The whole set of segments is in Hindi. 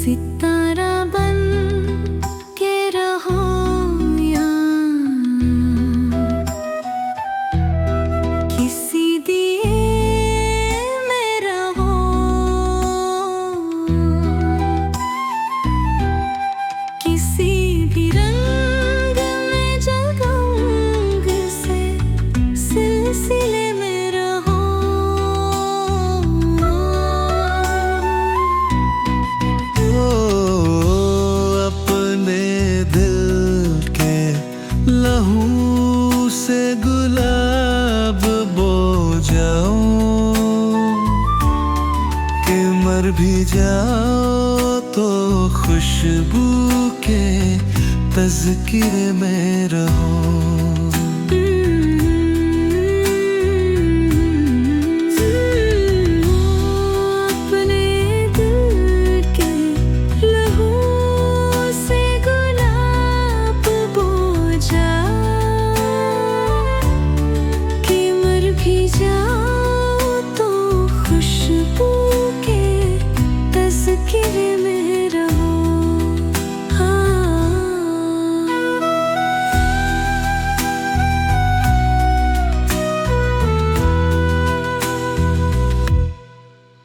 सितारा बन के रहो यहाँ, किसी दिए में रहो, किसी भी रंग में जगमग से सिलसिले में रहो। अपने दिल के लहू से गुलाब बो जाओ कि मर भी जाओ तो खुशबू के तज़किरे में रहो।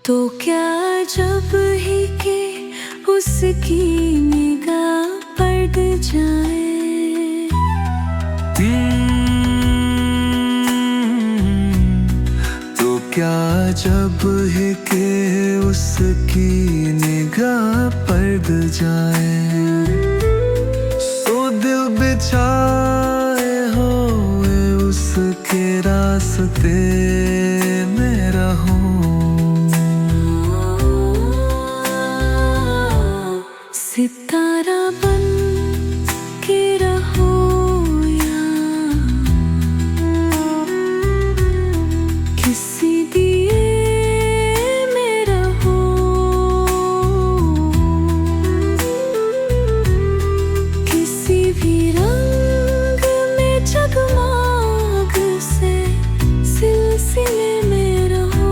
तो क्या जब ही के उसकी निगाह पड़ जाए, तो क्या जब ही के उसकी निगाह पड़ जाए, सो दिल बिछाए हुए उसके रास्ते में रहो। सितारा बन के रहो यहाँ, किसी दिए में रहो, किसी भी रंग में जगमग से सिलसिले में रहो।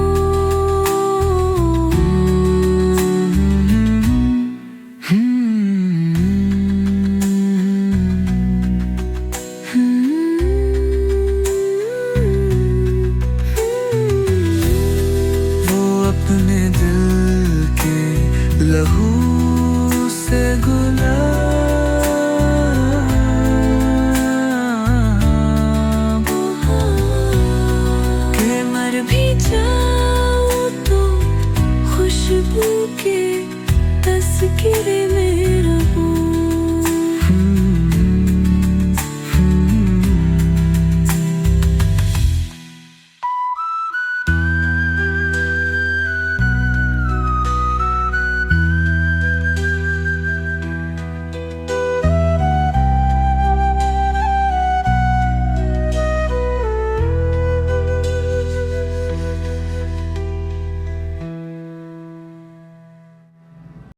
अपने दिल के लहू से गुलाब के मर भी जाओ तो खुशबू के तज़किरे